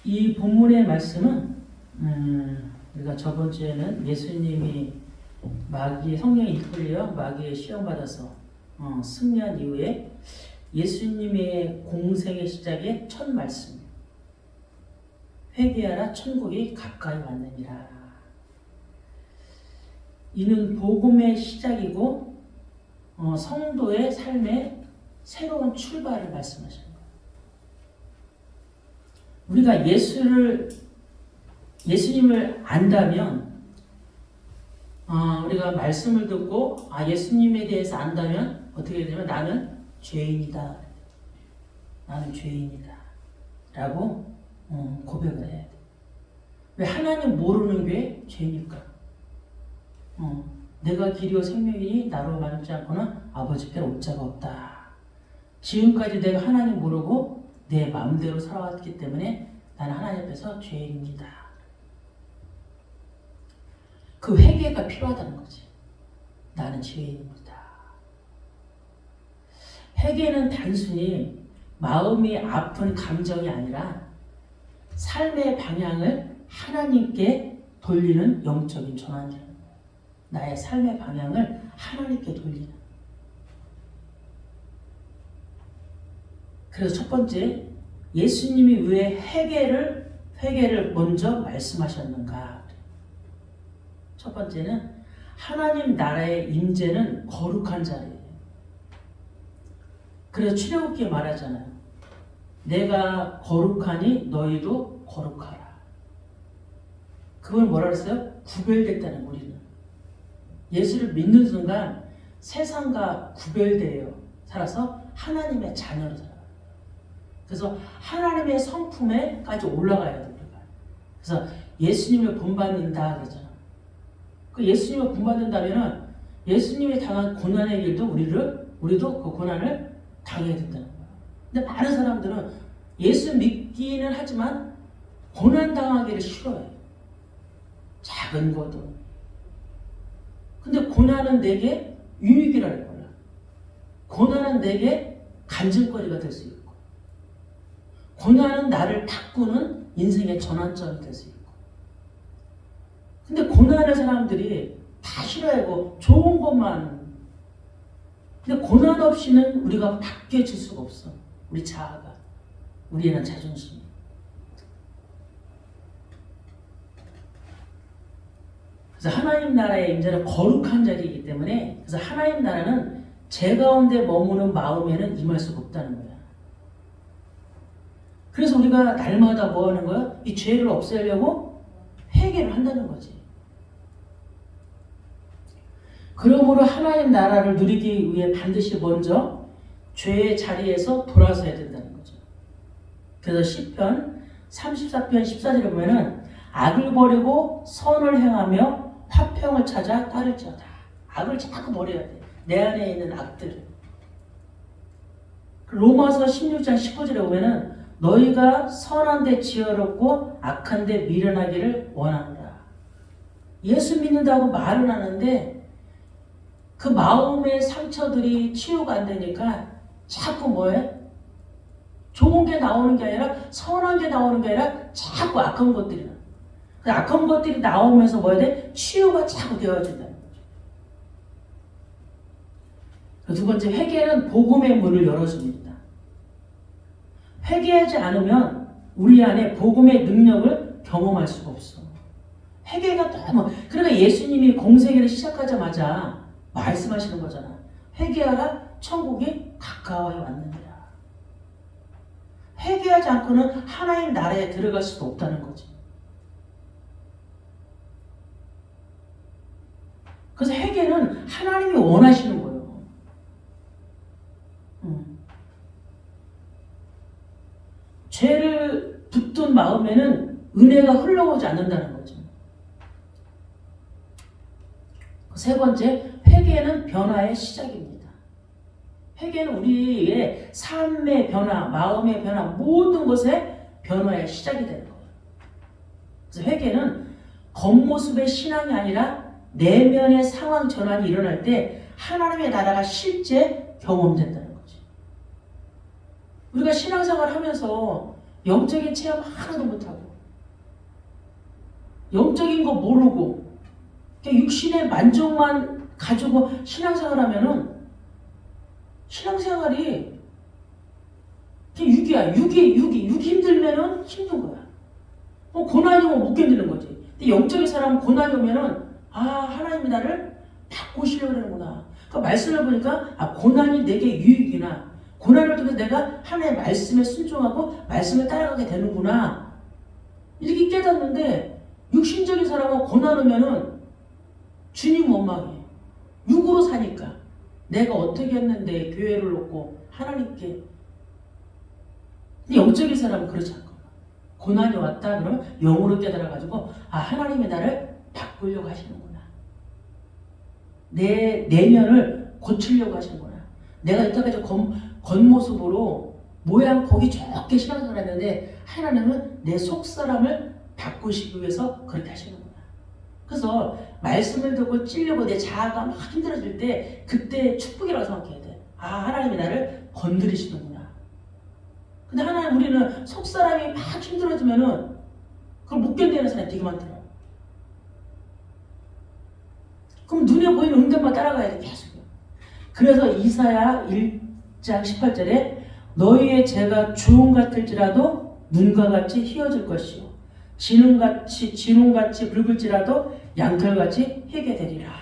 이 본문의 말씀은 우리가 저번 주에는 예수님이 성령이 이끌려 마귀에 시험받아서 승리한 이후에 예수님의 공생의 시작의 첫 말씀, 회개하라 천국이 가까이 왔느니라. 이는 복음의 시작이고 성도의 삶의 새로운 출발을 말씀하시는 거예요. 우리가 예수님을 안다면, 우리가 말씀을 듣고 예수님에 대해서 안다면 어떻게 되면 나는 죄인이다. 나는 죄인이다. 라고 고백을 해야 돼. 왜 하나님 모르는 게 죄니까. 내가 길이요 생명이니 나로 말지 않고는 아버지께로 올 자가 없다. 지금까지 내가 하나님 모르고 내 마음대로 살아왔기 때문에 나는 하나님 앞에서 죄인입니다. 그 회개가 필요하다는 거지. 나는 죄인입니다. 회개는 단순히 마음이 아픈 감정이 아니라 삶의 방향을 하나님께 돌리는 영적인 전환이에요. 나의 삶의 방향을 하나님께 돌리는. 그래서 첫 번째, 예수님이 왜 회개를 먼저 말씀하셨는가? 첫 번째는 하나님 나라의 임재는 거룩한 자리예요. 그래서 출애굽기에 말하잖아요. 내가 거룩하니 너희도 거룩하라. 그걸 뭐라 그랬어요? 구별됐다는 거예요. 우리는 예수를 믿는 순간 세상과 구별되어 살아서 하나님의 자녀로 살아요. 그래서 하나님의 성품에까지 올라가야 돼요. 그래서 예수님을 본받는다 그러잖아요. 그 예수님을 본받는다면 예수님이 당한 고난의 길도 우리도 그 고난을 당해야 된다는 거예요. 근데 많은 사람들은 예수 믿기는 하지만 고난 당하기를 싫어해요. 작은 것도. 근데 고난은 내게 유익이라는 거야. 고난은 내게 간증거리가 될 수 있고, 고난은 나를 바꾸는 인생의 전환점이 될 수 있고. 근데 고난을 사람들이 다 싫어하고 좋은 것만. 근데 고난 없이는 우리가 바뀌어질 수가 없어. 우리 자아가. 우리에는 자존심이. 그래서 하나님 나라의 임재는 거룩한 자리이기 때문에, 그래서 하나님 나라는 제 가운데 머무는 마음에는 임할 수가 없다는 거야. 그래서 우리가 날마다 뭐 하는 거야? 이 죄를 없애려고 회개를 한다는 거지. 그러므로 하나님 나라를 누리기 위해 반드시 먼저 죄의 자리에서 돌아서야 된다는 거죠. 그래서 시편 34편 14절에 보면은 악을 버리고 선을 행하며 화평을 찾아 따를지어다. 악을 자꾸 버려야 돼. 내 안에 있는 악들을. 로마서 16장 19절에 보면은 너희가 선한 데 지혜롭고 악한 데 미련하기를 원한다. 예수 믿는다고 말은 하는데 그 마음의 상처들이 치유가 안 되니까 자꾸 뭐해? 좋은 게 나오는 게 아니라 선한 게 나오는 게 아니라 자꾸 악한 것들이 나. 그 악한 것들이 나오면서 뭐 해야 돼? 치유가 자꾸 되어진다는 거죠. 두 번째, 회개는 복음의 문을 열어줍니다. 회개하지 않으면 우리 안에 복음의 능력을 경험할 수가 없어. 회개가 너무, 그러니까 예수님이 공생애를 시작하자마자 말씀하시는 거잖아. 회개하라, 천국이 가까이 왔느니라. 회개하지 않고는 하나님 나라에 들어갈 수도 없다는 거지. 그래서 회개는 하나님이 원하시는 거예요. 죄를 붙든 마음에는 은혜가 흘러오지 않는다는 거죠. 세 번째, 회개는 변화의 시작입니다. 회개는 우리의 삶의 변화, 마음의 변화, 모든 것의 변화의 시작이 되는 거예요. 그래서 회개는 겉모습의 신앙이 아니라 내면의 상황 전환이 일어날 때 하나님의 나라가 실제 경험된다는 거지. 우리가 신앙생활 하면서 영적인 체험 하나도 못하고 영적인 거 모르고 그냥 육신의 만족만 가지고 신앙생활 하면은 신앙생활이 그냥 육이 힘들면은 힘든 거야. 고난이 오면 못 견디는 거지. 근데 영적인 사람은 고난이 오면은 하나님이 나를 바꾸시려고 그러는구나. 그 말씀을 보니까 고난이 내게 유익이나 고난을 통해서 내가 하나님의 말씀에 순종하고 말씀을 따라가게 되는구나. 이렇게 깨닫는데 육신적인 사람은 고난 오면은 주님 원망해. 육으로 사니까 내가 어떻게 했는데 교회를 놓고 하나님께. 근데 영적인 사람은 그렇지 않고 고난이 왔다 그러면 영으로 깨달아가지고 하나님이 나를 바꾸려고 하시는구나. 내 내면을 고치려고 하시는구나. 내가 이때까지 겉모습으로 모양 보기 좋게 신앙생활을 했는데 하나님은 내 속사람을 바꾸시기 위해서 그렇게 하시는구나. 그래서 말씀을 듣고 찔려고 내 자아가 막 힘들어질 때 그때 축복이라고 생각해야 돼. 하나님이 나를 건드리시는구나. 근데 하나님 우리는 속사람이 막 힘들어지면은 그걸 못 견디는 사람이 되게 많더라. 그럼 눈에 보이는 응답만 따라가야 돼 계속. 그래서 이사야 1장 18절에 너희의 죄가 주홍 같을지라도 눈과 같이 희어질 것이요 진홍같이 붉을지라도 양털같이 회개 되리라.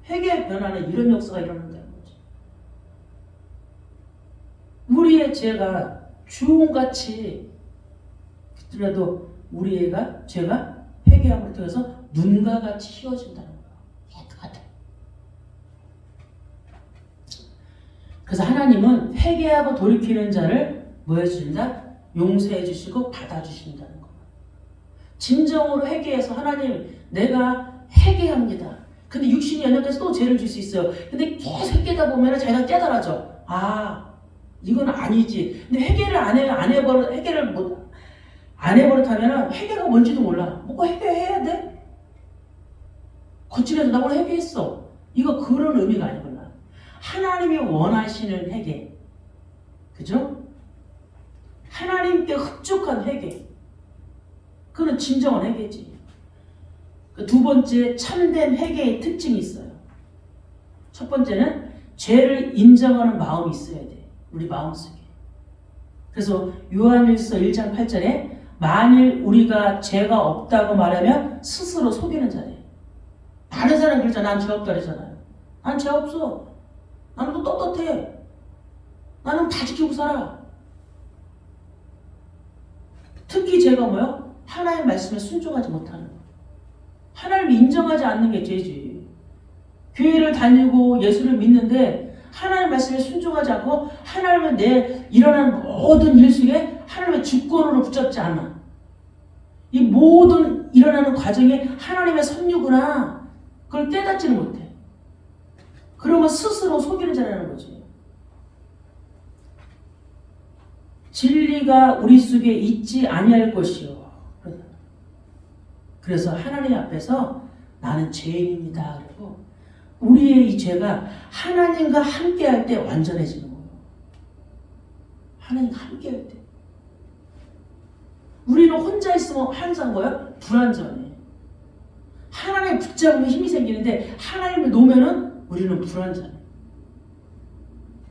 회개 변화는 이런 역사가 일어난다는 거지. 우리의 죄가 주홍같이 그래도 우리의 죄가 회개함을 통해서 눈과 같이 희어진다는 거야. 깨끗하다. 그래서 하나님은 회개하고 돌이키는 자를 뭐 해주신다? 용서해 주시고 받아주신다는 거야. 진정으로 회개해서 하나님 내가 회개합니다. 근데 육신이 연약해서 또 죄를 줄 수 있어요. 근데 계속 회개다 보면 자기가 깨달아져. 이건 아니지. 근데 회개를 안 해버릇하면 회개가 뭔지도 몰라. 뭐 회개해야 돼? 거칠어서 나 오늘 회개했어. 이거 그런 의미가 아니구나. 하나님이 원하시는 회개. 그죠? 하나님께 흡족한 회개. 그건 진정한 회개지. 두 번째 참된 회개의 특징이 있어요. 첫 번째는 죄를 인정하는 마음이 있어야 돼. 우리 마음속에. 그래서 요한일서 1장 8절에 만일 우리가 죄가 없다고 말하면 스스로 속이는 자래. 다른 사람이 그러잖아. 난 죄 없다 그러잖아요. 난 죄 없어. 나는 또 떳떳해. 나는 다 지키고 살아. 특히 죄가 뭐요? 하나님의 말씀에 순종하지 못하는 거. 하나님을 인정하지 않는 게 죄지. 교회를 다니고 예수를 믿는데 하나님의 말씀에 순종하지 않고 하나님은 내 일어나는 모든 일 속에 하나님의 주권으로 붙잡지 않아. 이 모든 일어나는 과정에 하나님의 섭리구나. 그걸 깨닫지는 못해. 그러면 스스로 속이는 자라는 거지. 진리가 우리 속에 있지 아니할 것이요. 그래서 하나님 앞에서 나는 죄인입니다. 그리고 우리의 이 죄가 하나님과 함께 할 때 완전해지는 거예요. 하나님과 함께 할 때. 우리는 혼자 있으면 항상 뭐야? 불안전해. 하나님 붙잡으면 힘이 생기는데 하나님을 놓으면은 우리는 불안전해.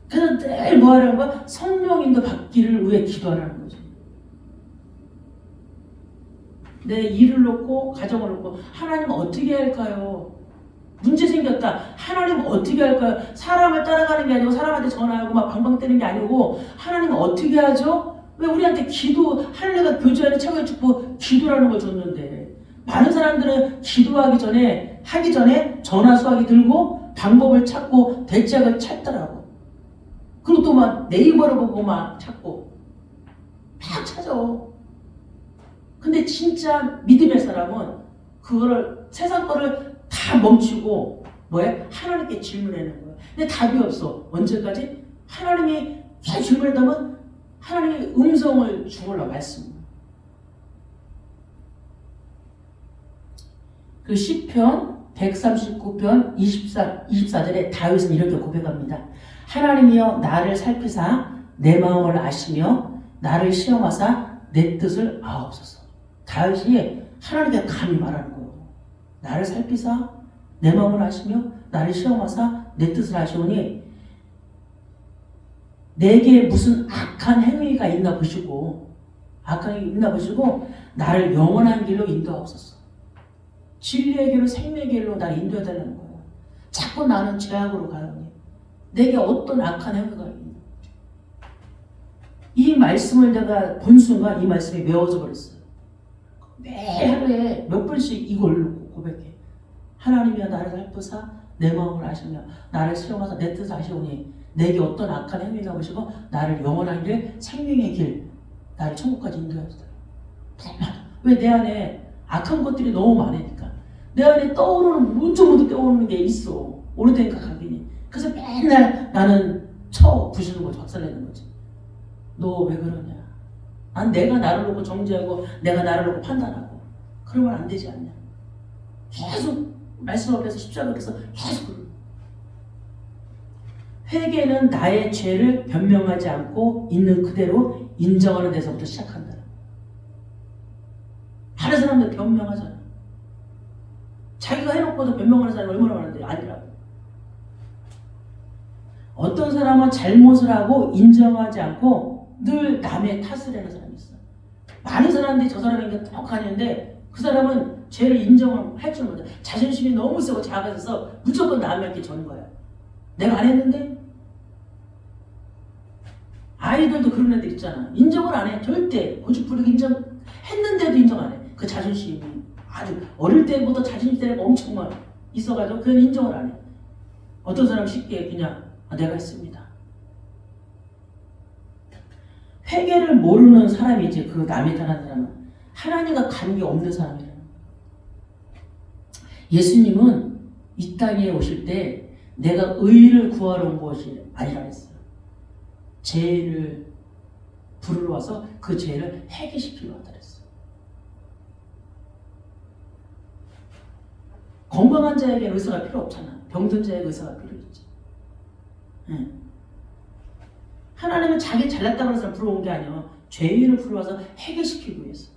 그래서 늘 뭐 하라는 거야? 성령인도 받기를 위해 기도하라는 거죠. 내 일을 놓고 가정을 놓고 하나님 어떻게 할까요? 문제 생겼다. 하나님 어떻게 할까요? 사람을 따라가는 게 아니고 사람한테 전화하고 막 방방 뜨는 게 아니고 하나님 어떻게 하죠? 왜 우리한테 기도 하나님과 교제하는 최고의 축복 기도라는 걸 줬는데 많은 사람들은 기도하기 전에 하기 전에 전화 수화기 들고 방법을 찾고 대책을 찾더라고. 그리고 또 막 네이버를 보고 막 찾고 막 찾아. 근데 진짜 믿음의 사람은 그거를 세상 거를 다 멈추고 뭐야? 하나님께 질문하는 거야. 근데 답이 없어. 언제까지? 하나님이 계속 질문했다면 하나님의 음성을 주어라 말씀. 그 시편 139편 24절에 다윗은 이렇게 고백합니다. 하나님이여 나를 살피사 내 마음을 아시며 나를 시험하사 내 뜻을 아옵소서. 다윗이 하나님께 감히 말하는 거예요. 나를 살피사 내 마음을 아시며 나를 시험하사 내 뜻을 아시오니 내게 무슨 악한 행위가 있나 보시고 나를 영원한 길로 인도하옵소서. 진리의 길로 생명의 길로 나를 인도해야 되는 거예요. 자꾸 나는 죄악으로 가요. 내게 어떤 악한 행위가 있나. 이 말씀을 내가 본 순간 이 말씀이 메워져 버렸어요. 매일 하루에 몇 번씩 이걸 고백해. 하나님이여 나를 살피사 내 마음을 아시며 나를 시험하사 내 뜻을 아시오니 내게 어떤 악한 행위가 보시고 나를 영원한 길 생명의 길 나를 천국까지 인도하시다. 왜 내 안에 악한 것들이 너무 많으니까 내 안에 떠오르는 문득문득 떠오르는 게 있어. 오래되니까 각인이. 그래서 맨날 나는 부시는 거지. 박살내는 거지. 너 왜 그러냐. 내가 나를 놓고 정죄하고 내가 나를 놓고 판단하고 그러면 안 되지 않냐. 계속 말씀 앞에서 십자가 앞에서 계속 그러는. 회개는 나의 죄를 변명하지 않고 있는 그대로 인정하는 데서부터 시작한다. 다른 사람들 변명하잖아. 자기가 해놓고도 변명하는 사람이 얼마나 많은데 아니라고. 어떤 사람은 잘못을 하고 인정하지 않고 늘 남의 탓을 하는 사람이 있어. 많은 사람들이 저 사람에게 똑똑하는데 그 사람은 죄를 인정을 할 줄 몰라. 자존심이 너무 세고 작아져서 무조건 남에게 저는 거야. 내가 안 했는데? 아이들도 그런 애들 있잖아. 인정을 안 해. 절대. 고집부리고 인정했는데도 인정 안 해. 그 자존심이 아주 어릴 때부터 자존심 때문에 엄청 막 있어가지고 그건 인정을 안 해. 어떤 사람은 쉽게 그냥 내가 했습니다. 회개를 모르는 사람이지. 그 남이 다른 사람은 하나님과 관계 없는 사람이에요. 예수님은 이 땅에 오실 때 내가 의를 구하러 온 것이 아니라 했어요. 죄를 부르러 와서 그 죄를 해결시키러 왔다 그랬어요. 건강한 자에게 의사가 필요 없잖아. 병든 자에게 의사가 필요했지. 하나님은 자기 잘났다고 하는 사람 부러운 게 아니야. 죄인을 부러워서 해결시키기 위해서.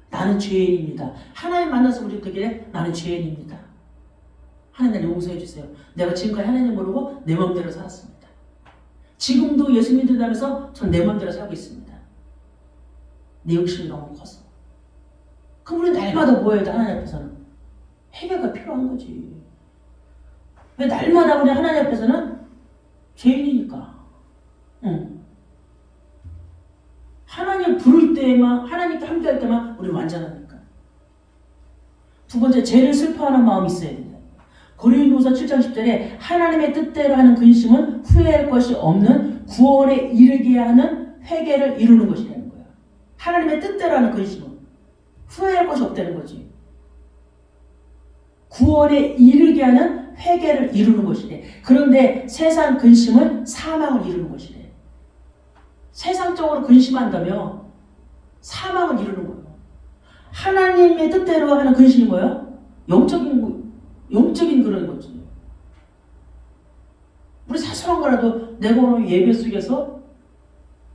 나는 죄인입니다. 하나님 만나서 우리 되게 나는 죄인입니다. 하나님 날 용서해 주세요. 내가 지금까지 하나님 모르고 내 마음대로 살았습니다. 지금도 예수 믿는다면서 전 내 마음대로 살고 있습니다. 내 욕심이 너무 커서. 그럼 우리 날마다 뭐 해야 돼? 하나님 앞에서는 회개가 필요한 거지. 왜 날마다 우리 하나님 앞에서는 죄인이니까. 하나님 부를 때만, 하나님께 함께할 때만 우리 완전하니까. 두 번째, 죄를 슬퍼하는 마음이 있어야 된다. 고린도후서 7장 10절에 하나님의 뜻대로 하는 근심은 후회할 것이 없는 구원에 이르게 하는 회개를 이루는 것이라는 거야. 하나님의 뜻대로 하는 근심은 후회할 것이 없다는 거지. 구원에 이르게 하는 회개를 이루는 것이래. 그런데 세상 근심은 사망을 이루는 것이래. 세상적으로 근심한다며 사망을 이루는 거예요. 하나님의 뜻대로 하는 근심이 뭐예요? 영적인 그런 거지. 우리 사소한 거라도 내가 오늘 예배 속에서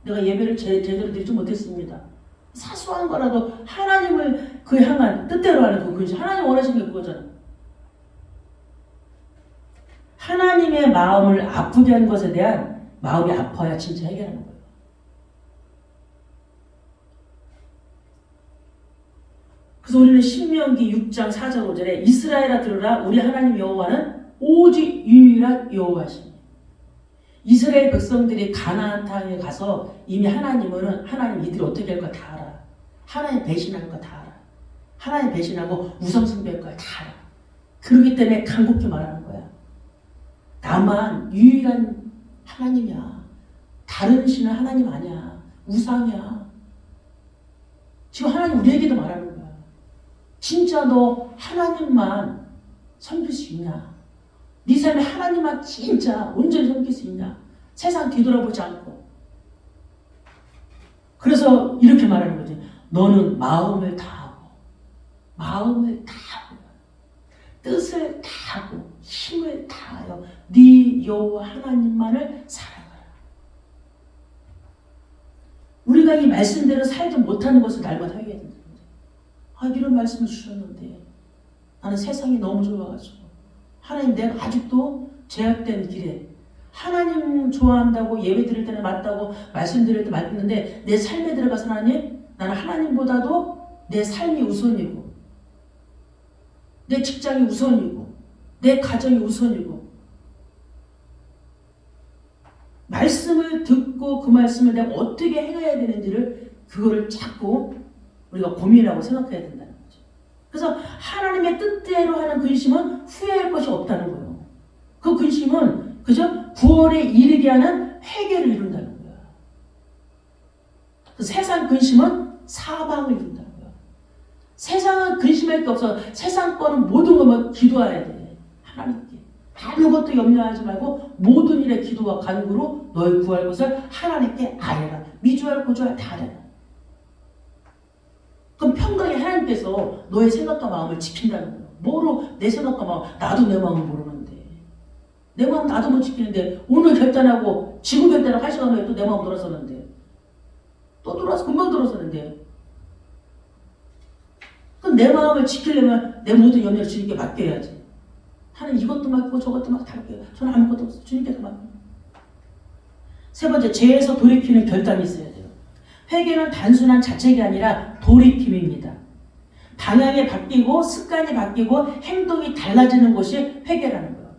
내가 예배를 제대로 드리지 못했습니다. 사소한 거라도 하나님을 그 향한 뜻대로 하는 그 근심. 하나님 원하시는 게 그거잖아. 하나님의 마음을 아프게 하는 것에 대한 마음이 아파야 진짜 해결하는 거예요. 그래서 우리는 신명기 6장 4절 5절에 이스라엘아 들으라 우리 하나님 여호와는 오직 유일한 여호와시니. 이스라엘 백성들이 가나안 땅에 가서 이미 하나님 이들이 어떻게 할 거 다 알아. 하나님 배신할 거 다 알아. 하나님 배신하고 우상숭배할 거 다 알아. 그렇기 때문에 간곡히 말하는 거야. 나만 유일한 하나님이야. 다른 신은 하나님 아니야. 우상이야. 지금 하나님 우리에게도 말하는 거야. 진짜 너 하나님만 섬길 수 있냐? 네 삶에 하나님만 진짜 온전히 섬길 수 있냐? 세상 뒤돌아보지 않고. 그래서 이렇게 말하는 거지. 너는 마음을 다하고 뜻을 다하고 힘을 다하여 네 여호와 하나님만을 사랑하라. 우리가 이 말씀대로 살지 못하는 것을 날마다 회개해야 된다. 이런 말씀을 주셨는데 나는 세상이 너무 좋아가지고 하나님 내가 아직도 제약된 길에 하나님 좋아한다고 예배 드릴 때는 맞다고 말씀 드릴 때 맞는데 내 삶에 들어가서 하나님 나는 하나님보다도 내 삶이 우선이고 내 직장이 우선이고 내 가정이 우선이고 말씀을 듣고 그 말씀을 내가 어떻게 행해야 되는지를 그거를 자꾸 우리가 고민하고 생각해야 된다는 거죠. 그래서 하나님의 뜻대로 하는 근심은 후회할 것이 없다는 거예요. 그 근심은 그저 구원에 이르게 하는 회개를 이룬다는 거예요. 그 세상 근심은 사망을 이룬다는 거예요. 세상은 근심할 게 없어. 세상 거는 모든 것만 기도해야 돼. 하나님께. 아무것도 염려하지 말고 모든 일에 기도와 간구로 너희 구할 것을 하나님께 아뢰라. 미주알 고주알 다 아뢰라. 그럼 평강에 하나님께서 너의 생각과 마음을 지킨다는 거예요. 뭐로 내 생각과 마음, 나도 내 마음을 모르는데 내 마음 나도 못 지키는데 오늘 결단하고 지금 결단하고 할 시간 후에 또 내 마음 돌아서는데 또 돌아서 금방 돌아서는데 그럼 내 마음을 지키려면 내 모든 염려를 주님께 맡겨야지. 하나님 이것도 맡고 저것도 막 다 맡겨요. 저는 아무것도 없어요. 주님께서 맡겨요. 세 번째, 죄에서 돌이키는 결단이 있어야 돼요. 회개는 단순한 자책이 아니라 돌이킴입니다. 방향이 바뀌고 습관이 바뀌고 행동이 달라지는 것이 회개라는 거예요.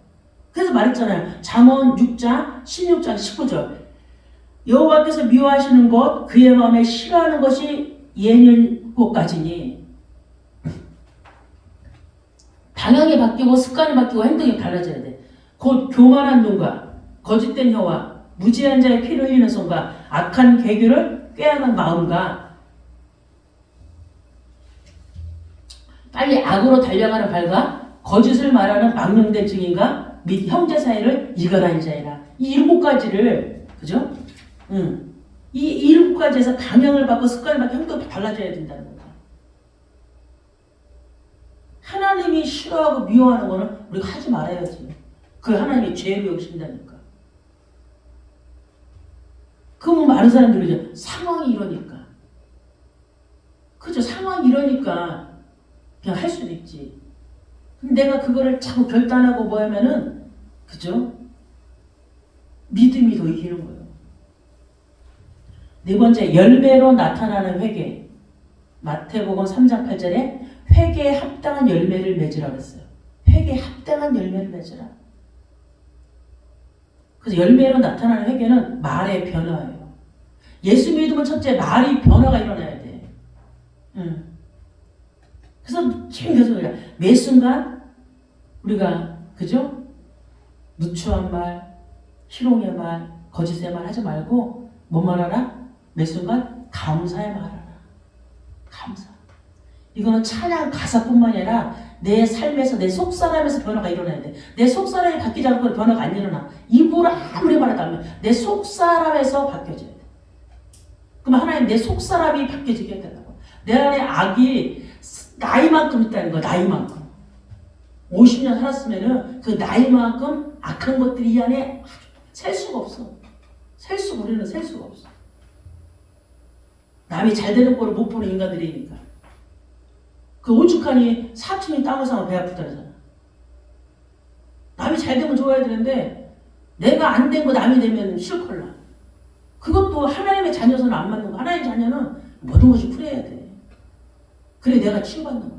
그래서 말했잖아요. 잠언 6장 16장 19절 여호와께서 미워하시는 것 그의 마음에 싫어하는 것이 예언고까지니 방향이 바뀌고 습관이 바뀌고 행동이 달라져야 돼. 곧 교만한 눈과 거짓된 혀와 무지한 자의 피를 흘리는 손과 악한 계교를 꾀하는 마음과 빨리 악으로 달려가는 발과 거짓을 말하는 망령된 증인과 및 형제 사이를 이간한 자이라. 이 7가지를 그죠? 이 7가지에서 방향을 바꾸고 습관을 바꾸고 행동이 달라져야 된다는 거예요. 하나님이 싫어하고 미워하는 거는 우리가 하지 말아야지. 그 하나님이 죄로 여기신다니까. 그럼 많은 사람들이 상황이 이러니까. 그죠? 상황이 이러니까 그냥 할 수도 있지. 근데 내가 그거를 자꾸 결단하고 뭐 하면은 그죠? 믿음이 더 이기는 거예요. 네 번째, 열매로 나타나는 회개. 마태복음 3장 8절에 회개에 합당한 열매를 맺으라 그랬어요. 회개에 합당한 열매를 맺으라. 그래서 열매로 나타나는 회개는 말의 변화예요. 예수 믿으면 첫째 말이 변화가 일어나야 돼. 그래서 지금 계속 매 순간 우리가 그죠? 누추한 말, 희롱의 말, 거짓의 말 하지 말고 뭐 말하라? 매 순간 감사의 말하라. 감사. 이거는 찬양 가사뿐만 아니라 내 삶에서 내 속사람에서 변화가 일어나야 돼. 내 속사람이 바뀌지 않고 변화가 안 일어나. 입으로 아무리 말해도 안 돼. 내 속사람에서 바뀌어져야 돼. 그럼 하나님 내 속사람이 바뀌어지게 해달라고. 내 안에 악이 나이만큼 있다는 거야. 나이만큼. 50년 살았으면은 그 나이만큼 악한 것들이 이 안에 셀 수가 없어. 우리는 셀 수가 없어. 남이 잘 되는 꼴을 못 보는 인간들이니까. 그 오죽하니 사촌이 땅을 사면 배 아프다 그러잖아. 남이 잘 되면 좋아야 되는데 내가 안 된 거 남이 되면 싫걸라. 그것도 하나님의 자녀서는 안 맞는 거. 하나님의 자녀는 모든 것이 풀어야 돼. 그래 내가 치유받는 거야.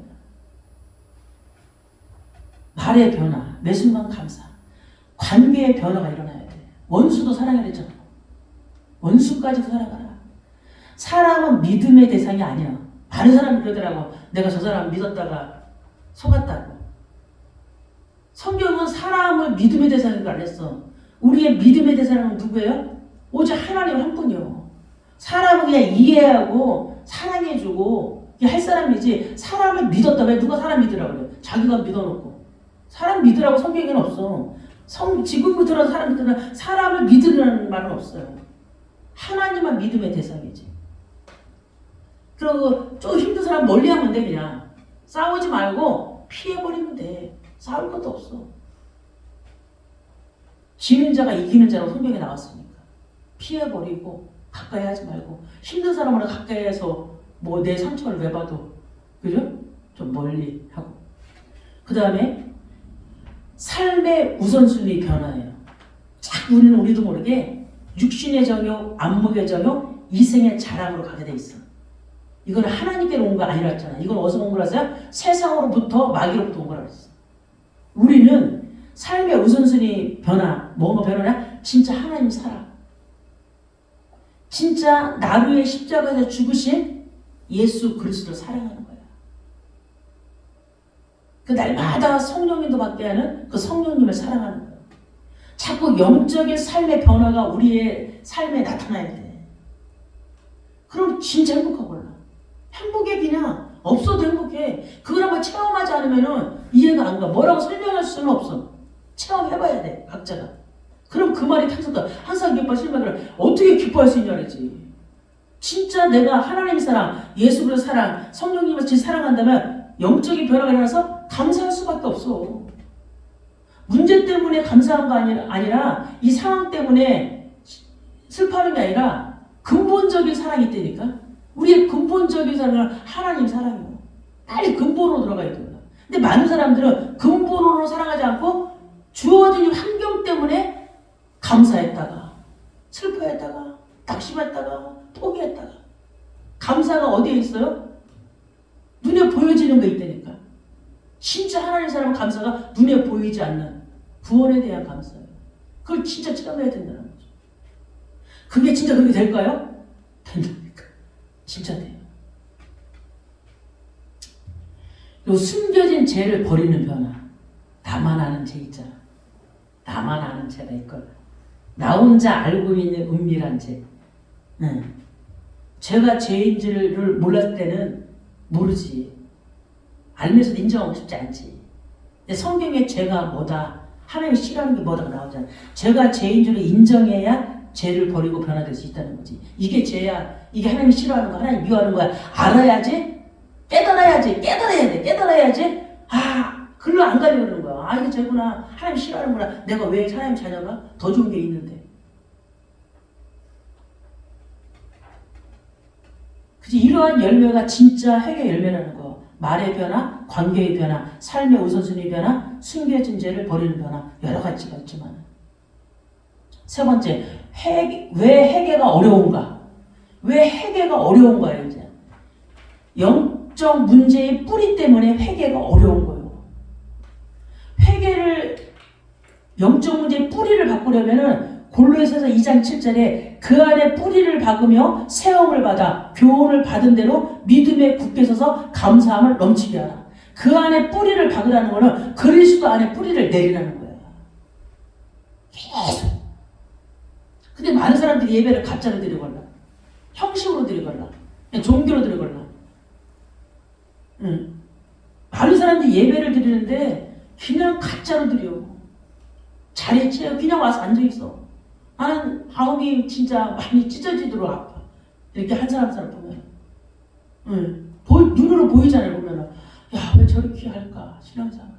말의 변화, 매 순간 감사. 관계의 변화가 일어나야 돼. 원수도 사랑해야 되잖아. 원수까지도 사랑하라. 사람은 믿음의 대상이 아니야. 많은 사람이 그러더라고. 내가 저 사람 믿었다가 속았다고. 성경은 사람을 믿음의 대상으로 안 했어. 우리의 믿음의 대상은 누구예요? 오직 하나님 한 분이요. 사람은 그냥 이해하고 사랑해주고 할 사람이지 사람을 믿었다. 왜 누가 사람 믿으라고 그래? 자기가 믿어놓고. 사람 믿으라고 성경에는 없어. 지금부터 사람 믿으라 사람을 믿으라는 말은 없어요. 하나님만 믿음의 대상이지. 그리고 좀 힘든 사람 멀리하면 돼. 그냥 싸우지 말고 피해버리면 돼. 싸울 것도 없어. 지는 자가 이기는 자라고 성경에 나왔으니까 피해버리고 가까이 하지 말고 힘든 사람을 가까이 해서 뭐 내 상처를 내봐도 그죠? 좀 멀리 하고 그 다음에 삶의 우선순위 변화예요. 자꾸 우리도 모르게 육신의 정욕, 안목의 정욕, 이생의 자랑으로 가게 돼 있어. 이건 하나님께로 온 거 아니라 했잖아. 이건 어디서 온 거라서요? 세상으로부터 마귀로부터 온 거라 했어. 우리는 삶의 우선순위 변화, 뭐가 변화냐? 진짜 하나님 사랑. 진짜 나를 위해 십자가에서 죽으신 예수 그리스도를 사랑하는 거야. 그 날마다 성령님도 받게 하는 그 성령님을 사랑하는 거야. 자꾸 영적인 삶의 변화가 우리의 삶에 나타나야 돼. 그럼 진짜 행복하걸라. 행복해 그냥 없어도 행복해. 그걸 한번 체험하지 않으면 이해가 안 가. 뭐라고 설명할 수는 없어. 체험해봐야 돼 각자가. 그럼 그 말이 탕성다. 항상 기뻐 실망을 어떻게 기뻐할 수 있냐 그랬지. 진짜 내가 하나님 사랑, 예수 그리스도 사랑, 성령님을 진짜 사랑한다면 영적인 변화가 일어나서 감사할 수밖에 없어. 문제 때문에 감사한 거 아니라 이 상황 때문에 슬퍼하는 게 아니라 근본적인 사랑이 있다니까. 우리의 근본적인 사랑은 하나님 사랑이에요. 빨리 근본으로 들어가야 돼요. 근데 많은 사람들은 근본으로 사랑하지 않고 주어진 환경 때문에 감사했다가 슬퍼했다가 낙심했다가 포기했다가. 감사가 어디에 있어요? 눈에 보여지는 거 있다니까. 진짜 하나님 사람은 감사가 눈에 보이지 않는 구원에 대한 감사예요. 그걸 진짜 체험해야 된다는 거죠. 그게 진짜 그렇게 될까요? 된다니까. 진짜 돼요. 그리고 숨겨진 죄를 버리는 변화. 나만 아는 죄 있잖아. 나만 아는 죄가 있거든. 나 혼자 알고 있는 은밀한 죄. 죄가 죄인지를 몰랐을 때는 모르지. 알면서도 인정하고 싶지 않지. 근데 성경에 죄가 뭐다, 하나님이 싫어하는 게 뭐다가 나오잖아. 죄가 죄인 줄 인정해야 죄를 버리고 변화될 수 있다는 거지. 이게 죄야. 이게 하나님이 싫어하는 거, 하나님 미워하는 거야. 알아야지. 깨달아야지. 깨달아야 돼. 깨달아야지. 글로 안 가려고 그러는 거야. 이게 죄구나. 하나님 싫어하는구나. 내가 왜 하나님 자녀가 더 좋은 게 있는데. 그치? 이러한 열매가 진짜 회개 열매라는 거. 말의 변화, 관계의 변화, 삶의 우선순위 변화, 숨겨진 죄를 버리는 변화. 여러 가지가 있지만. 세 번째, 왜 회개가 어려운가? 왜 회개가 어려운 거예요, 이제? 영적 문제의 뿌리 때문에 회개가 어려운 거예요. 회개를, 영적 문제의 뿌리를 바꾸려면은 골로새서 2장 7절에 그 안에 뿌리를 박으며 세움을 받아 교훈을 받은 대로 믿음에 굳게 서서 감사함을 넘치게 하라. 그 안에 뿌리를 박으라는 거는 그리스도 안에 뿌리를 내리라는 거야. 계속. 근데 많은 사람들이 예배를 가짜로 드리거나 형식으로 드리거나 종교로 드리거나 많은 사람들이 예배를 드리는데 그냥 가짜로 드려. 자리에 채워 그냥 와서 앉아있어. 나는 마음이 진짜 많이 찢어지도록 아파. 이렇게 한 사람 보면. 눈으로 보이잖아요. 보면은. 야, 왜 저렇게 할까? 신앙생활을.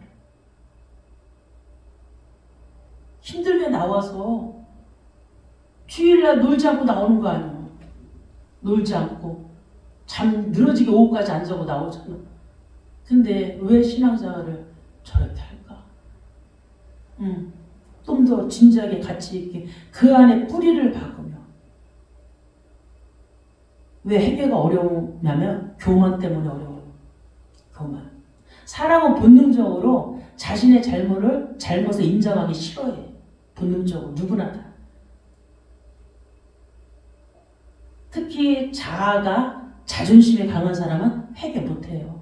힘들게 나와서 주일날 놀지 않고 나오는 거 아니야. 놀지 않고. 잠 늘어지게 오후까지 안 자고 나오잖아. 근데 왜 신앙생활을 저렇게 할까? 좀 더 진지하게 가치 있게 그 안에 뿌리를 박으며. 왜 회개가 어려우냐면 교만 때문에 어려워요. 교만. 사람은 본능적으로 자신의 잘못을 인정하기 싫어해. 본능적으로 누구나 다. 특히 자아가 자존심이 강한 사람은 회개 못해요.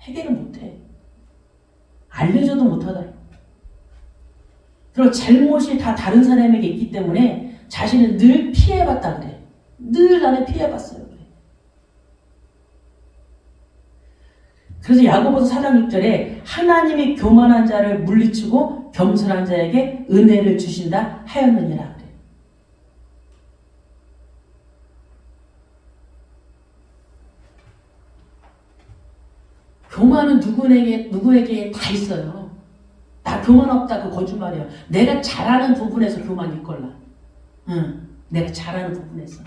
회개를 못해. 알려줘도 못하더라고. 그리고 잘못이 다 다른 사람에게 있기 때문에 자신은 늘 피해봤다 그래. 늘 나는 피해봤어요. 그래. 그래서 야고보서 4장 6절에 하나님이 교만한 자를 물리치고 겸손한 자에게 은혜를 주신다 하였느니라 그래. 교만은 누구에게 다 있어요. 나 교만 없다 그 거짓말이에요. 내가 잘하는 부분에서 교만이 있걸라. 내가 잘하는 부분에서.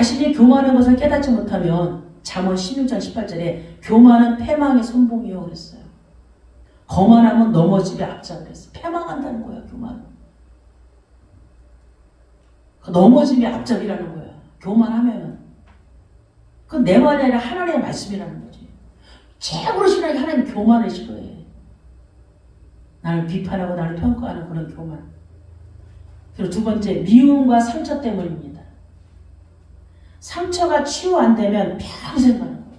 자신이 교만한 것을 깨닫지 못하면 잠언 16장 18절에 교만은 패망의 선봉이요 그랬어요. 거만하면 넘어지게 앞자 그랬어요. 패망한다는 거야 교만은. 넘어짐이 앞잡이라는 거야. 교만하면은. 그건 내 말이 아니라 하나님의 말씀이라는 거지. 최고로 싫어하는 게 하나님 교만을 싫어해. 나를 비판하고 나를 평가하는 그런 교만. 그리고 두 번째, 미움과 상처 때문입니다. 상처가 치유 안 되면 평생 가는 거예요.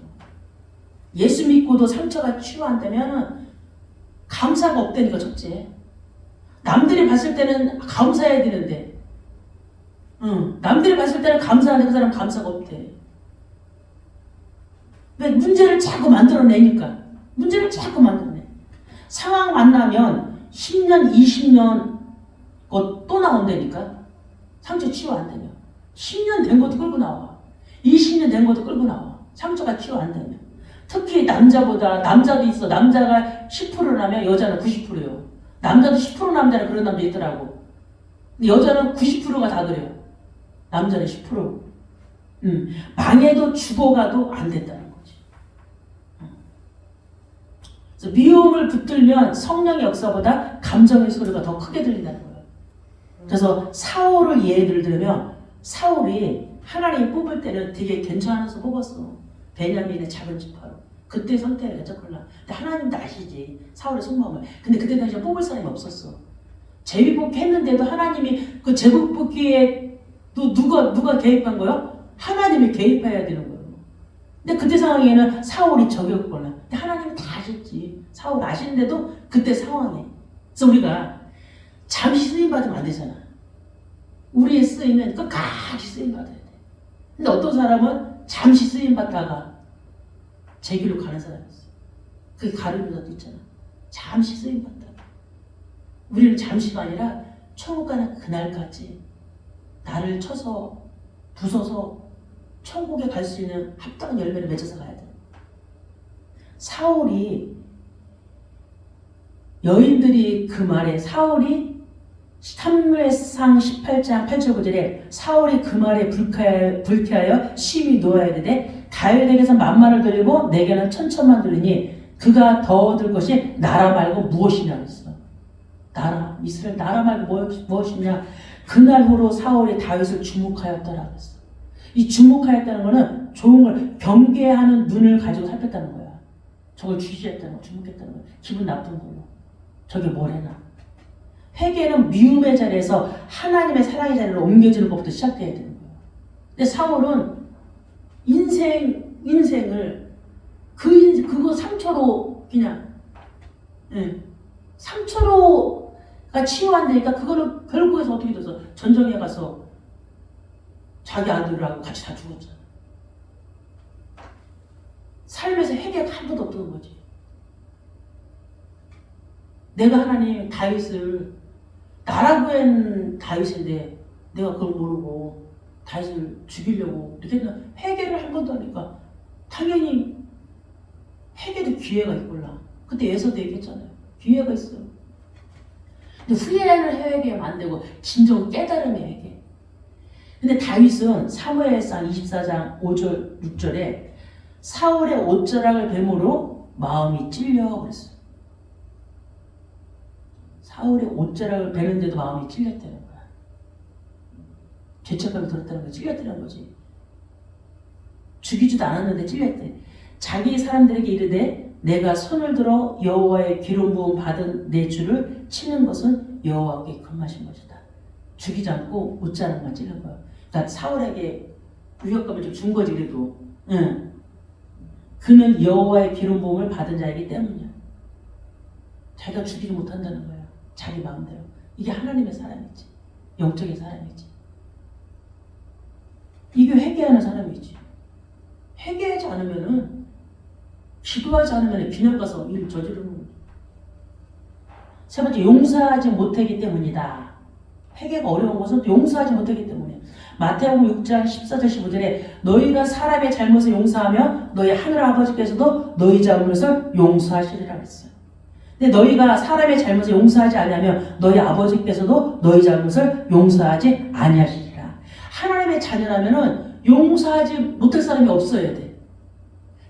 예수 믿고도 상처가 치유 안 되면 감사가 없다니까 첫째. 남들이 봤을 때는 감사해야 되는데 남들이 봤을 때는 감사하는데 그 사람은 감사가 없대. 왜? 문제를 자꾸 만들어내니까. 문제를 자꾸 만들어내. 상황 만나면 10년, 20년 또 나온다니까. 상처 치유 안 되면. 10년 된 것도 끌고 나와. 20년 된 것도 끌고 나와. 상처가 치유 안 되면. 특히 남자도 있어. 남자가 10%라면 여자는 90%예요. 남자도 10% 남자는 그런 남자 있더라고. 근데 여자는 90%가 다 그래요. 남자는 10%. 망해도 죽어가도 안 된다는 거지. 그래서 미움을 붙들면 성령의 역사보다 감정의 소리가 더 크게 들린다는 거예요. 그래서 사울을 예를 들면 사울이 하나님이 뽑을 때는 되게 괜찮아서 뽑았어. 베냐민의 작은 지파로. 그때 선택을 괜찮구나. 근데 하나님도 아시지. 사울의 속마음을. 근데 그때 당시에 뽑을 사람이 없었어. 제비 뽑기 했는데도 하나님이 그 제비 뽑기에 또 누가 개입한 거요? 하나님이 개입해야 되는 거예요. 근데 그때 상황에는 사울이 저격거나. 근데 하나님이 다 아셨지. 사울 아시는데도 그때 상황에. 그래서 우리가 잠시 쓰임 받으면 안 되잖아. 우리의 쓰임은 끝까지 쓰임 받아야 돼. 근데 어떤 사람은 잠시 쓰임 받다가 제 길로 가는 사람이 있어. 그게 가르비라도 있잖아. 잠시 쓰임 받다가. 우리는 잠시가 아니라 천국 가는 그날까지 나를 쳐서 부숴서 천국에 갈 수 있는 합당한 열매를 맺어서 가야 돼. 사울이 여인들이 그 말에 사울이 사무엘상 18장 8절 9절에 사울이 그 말에 불쾌하여 심히 놓아야 되되 다윗에게서 만만을 드리고 내게는 천천만 드리니 그가 더 얻을 것이 나라 말고 무엇이냐 했어. 나라 이스라엘 나라 말고 무엇이냐. 그날 후로 사울이 다윗을 주목하였더라 그랬어. 이 주목하였다는 것은 좋은 걸 경계하는 눈을 가지고 살폈다는 거야. 저걸 주시했다는 거, 주목했다는 거야. 기분 나쁜 걸로. 저게 뭐래나. 회개는 미움의 자리에서 하나님의 사랑의 자리로 옮겨지는 것부터 시작돼야 되는 거예요. 근데 사울은 인생을 그거 상처로 그냥 상처로가 치유 안 되니까 그거를 결국에서 어떻게 돼서 전쟁에 가서 자기 아들하고 같이 다 죽었잖아. 삶에서 회개가 한 번도 없던 거지. 내가 하나님 다윗을 나라고 한 다윗인데 내가 그걸 모르고 다윗을 죽이려고 이렇게 했나. 회개를 한 번도 하니까 당연히 회개도 기회가 있구나. 그때 예서도 얘기했잖아요. 기회가 있어요. 근데 후회를 회개하면 안 되고 진정 깨달음의 회개. 근데 다윗은 사무엘상 24장 5절 6절에 사울의 옷자락을 뱀으로 마음이 찔려 그랬어요. 사울의 옷자락을 베는데도 마음이 찔렸다는 거야. 죄책감이 들었다는 거야. 찔렸다는 거지. 죽이지도 않았는데 찔렸대. 자기 사람들에게 이르되 내가 손을 들어 여호와의 기름 부음 받은 내 주를 치는 것은 여호와께 금하신 것이다. 죽이지 않고 옷자락만 찔른 거야. 그러니까 사울에게 위협감을 좀 준 거지 그래도. 그는 여호와의 기름 부음을 받은 자이기 때문이야. 자기가 죽이지 못한다는 거야. 자기 마음대로. 이게 하나님의 사람이지. 영적인 사람이지. 이게 회개하는 사람이지. 회개하지 않으면은 기도하지 않으면 그냥 가서 일 저지르는 거야. 세 번째, 용서하지 못하기 때문이다. 회개가 어려운 것은 용서하지 못하기 때문에. 마태복음 6장 14절 15절에 너희가 사람의 잘못을 용서하면 너희 하늘 아버지께서도 너희 잘못을 용서하시리라 했어요. 근데 너희가 사람의 잘못을 용서하지 않으면 너희 아버지께서도 너희 잘못을 용서하지 아니하시리라. 하나님의 자녀라면은 용서하지 못할 사람이 없어야 돼.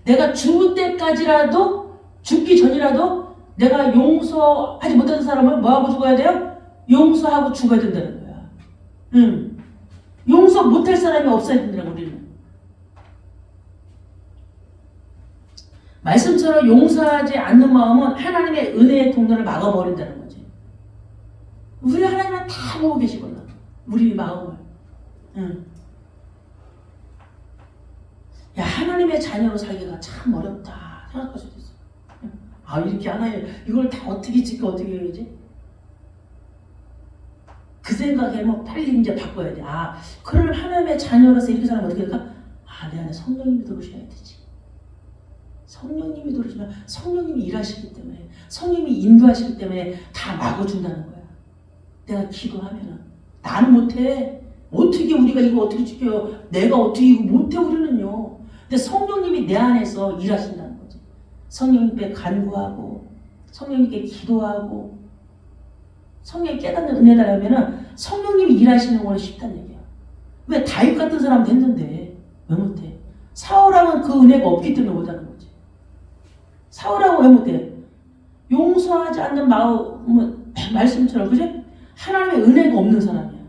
내가 죽을 때까지라도, 죽기 전이라도 내가 용서하지 못하는 사람을 뭐하고 죽어야 돼요? 용서하고 죽어야 된다는 거야. 용서 못할 사람이 없어야 된다고, 우리는. 말씀처럼 용서하지 않는 마음은 하나님의 은혜의 통로를 막아버린다는 거지. 우리 하나님은 다 보고 계시구나, 우리 마음을. 야, 하나님의 자녀로 살기가 참 어렵다 생각할 수도 있어. 아, 이렇게 하나님 이걸 다 어떻게 짓고 어떻게 해야지? 그 생각에 뭐 빨리 이제 바꿔야 돼. 아, 그러면 하나님의 자녀로서 이렇게 살면 어떻게 될까? 아, 내 안에 성령님이 들어오셔야 되지. 성령님이 들어오시면 성령님이 일하시기 때문에, 성령님이 인도하시기 때문에 다 막아준다는 거야. 내가 기도하면은 나는 못해. 어떻게 우리가 이거 어떻게 지켜요? 내가 어떻게 이거 못해, 우리는요. 근데 성령님이 내 안에서 일하신다는 거지. 성령님께 간구하고, 성령님께 기도하고, 성령이 깨닫는 은혜 달라면은 성령님이 일하시는 건 쉽다는 얘기야. 왜 다윗 같은 사람 됐는데 왜 못해? 사울하고는 그 은혜가 없기 때문에 못하는 거지. 사울하고 왜 못해? 용서하지 않는 마음, 말씀처럼, 그지? 하나님의 은혜가 없는 사람이야.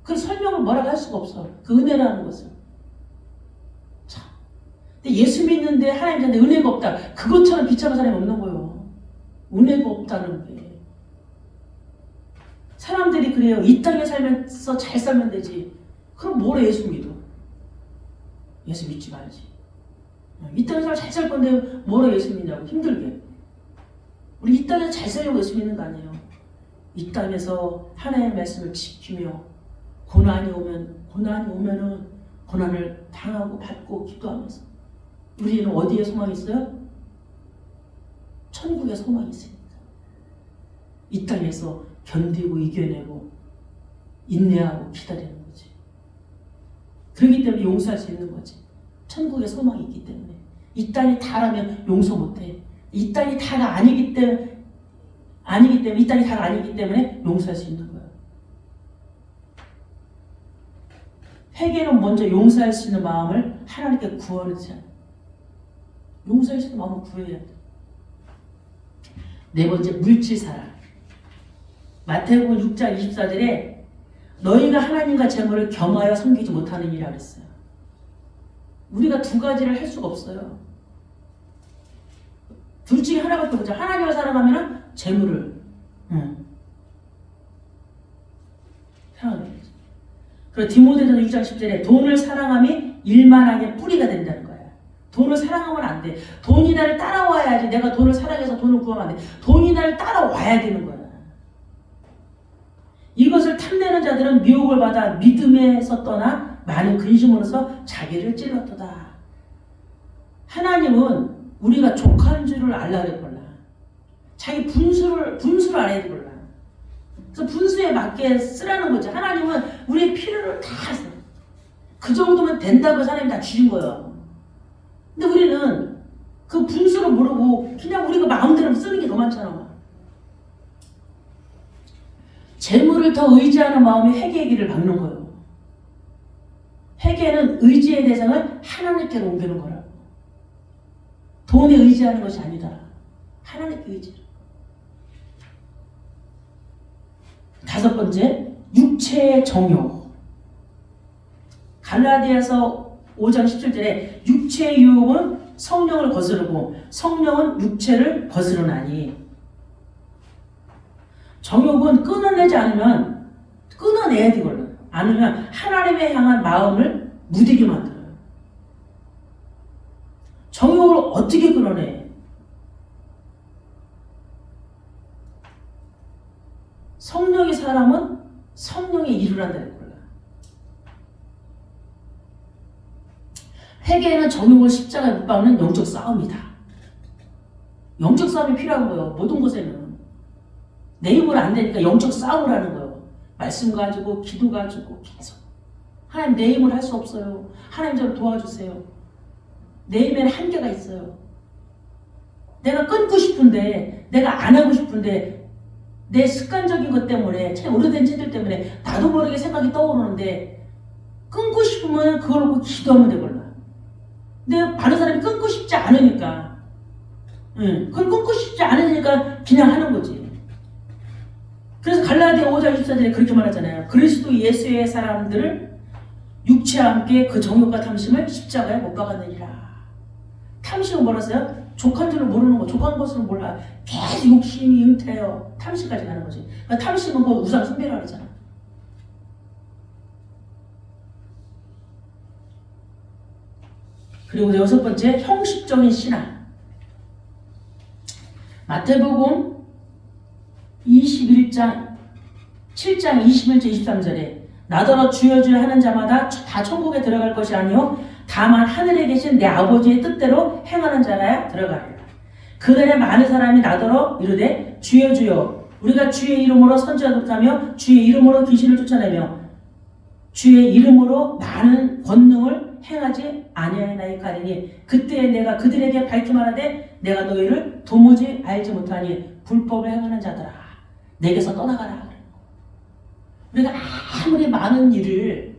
그 설명을 뭐라고 할 수가 없어. 그 은혜라는 것을. 참. 근데 예수 믿는데 하나님한테 은혜가 없다. 그것처럼 비참한 사람이 없는 거예요. 은혜가 없다는 게. 사람들이 그래요. 이 땅에 살면서 잘 살면 되지. 그럼 뭐래 예수 믿어? 예수 믿지 말지. 이 땅에서 잘 살 건데 뭐래 예수 믿냐고, 힘들게. 우리 이 땅에서 잘 살려고 예수 믿는 거 아니에요. 이 땅에서 하나님의 말씀을 지키며 고난이 오면은 고난을 당하고 받고 기도하면서 우리는 어디에 소망이 있어요? 천국에 소망이 있습니다. 이 땅에서 견디고 이겨내고 인내하고 기다리는 거지. 그렇기 때문에 용서할 수 있는 거지. 천국에 소망이 있기 때문에. 이 땅이 다라면 용서 못해. 이 땅이 다가 아니기 때문에 이 땅이 다가 아니기 때문에 용서할 수 있는 거야. 회개는 먼저 용서할 수 있는 마음을 하나님께 구하자. 용서할 수 있는 마음을 구해야 돼. 네 번째, 물질사랑. 마태복음 6장 24절에 너희가 하나님과 재물을 겸하여 섬기지 못하는 이라 그랬어요. 우리가 두 가지를 할 수가 없어요. 둘 중에 하나밖에 없죠. 하나님을 사랑하면 재물을 사랑하는 거죠. 그리고 디모데전서 6장 10절에 돈을 사랑함이 일만하게 뿌리가 된다는 거야. 돈을 사랑하면 안 돼. 돈이 나를 따라와야지. 내가 돈을 사랑해서 돈을 구하면 안 돼. 돈이 나를 따라와야 되는 거야. 이것을 탐내는 자들은 미혹을 받아 믿음에서 떠나 많은 근심으로서 자기를 찔렀도다. 하나님은 우리가 족한 줄을 알라 그랬구나. 자기 분수를 알아야 되구나. 그래서 분수에 맞게 쓰라는 거지. 하나님은 우리의 필요를 다 써. 그 정도면 된다고 하나님이 다 주신 거예요. 근데 우리는 그 분수를 모르고 그냥 우리가 마음대로 쓰는 게 더 많잖아. 재물을 더 의지하는 마음이 회개의 길을 막는 거예요. 회개는 의지의 대상을 하나님께로 옮기는 거라고. 돈에 의지하는 것이 아니다. 하나님께 의지하는 거예요. 다섯 번째, 육체의 정욕. 갈라디아서 5장 17절에 육체의 유혹은 성령을 거스르고 성령은 육체를 거스르나니. 정욕은 끊어내야 되거든요. 않으면 하나님에 향한 마음을 무디게 만들어요. 정욕을 어떻게 끊어내? 성령의 사람은 성령의 일을 한다는 거예요. 회개는 정욕을 십자가에 못 박는 영적 싸움이다. 영적 싸움이 필요한 거예요. 모든 곳에는. 내 힘으로 안 되니까 영적 싸움을 하는 거예요. 말씀 가지고 기도 가지고 계속. 하나님 내 힘으로 할 수 없어요. 하나님 저를 도와주세요. 내 힘에는 한계가 있어요. 내가 끊고 싶은데 내가 안 하고 싶은데 내 습관적인 것 때문에 참 오래된 채들 때문에 나도 모르게 생각이 떠오르는데 끊고 싶으면 그걸 놓고 기도하면 되걸라. 근데 많은 사람이 끊고 싶지 않으니까, 그걸 끊고 싶지 않으니까 그냥 하는 거지. 그래서 갈라디아 5장 24절에 그렇게 말하잖아요. 그리스도 예수의 사람들을 육체와 함께 그 정욕과 탐심을 십자가에 못 박았느니라. 탐심은 뭐라서요? 족한 줄을 모르는 거, 족한 것을 몰라. 계속 욕심이 잉태해요. 탐심까지 가는 거지. 그러니까 탐심은 그 우상 숭배라고 그러잖아. 그리고 여섯 번째, 형식적인 신앙. 마태복음 21장 7장 21절 23절에 나더러 주여 주여 하는 자마다 다 천국에 들어갈 것이 아니요 다만 하늘에 계신 내 아버지의 뜻대로 행하는 자라야 들어가리라. 그날에 많은 사람이 나더러 이르되 주여 주여 우리가 주의 이름으로 선지하였다며 주의 이름으로 귀신을 쫓아내며 주의 이름으로 많은 권능을 행하지 아니하나이까 하리니 그때 내가 그들에게 밝히 말하되 내가 너희를 도무지 알지 못하니 불법을 행하는 자들아 내게서 떠나가라. 우리가 아무리 많은 일을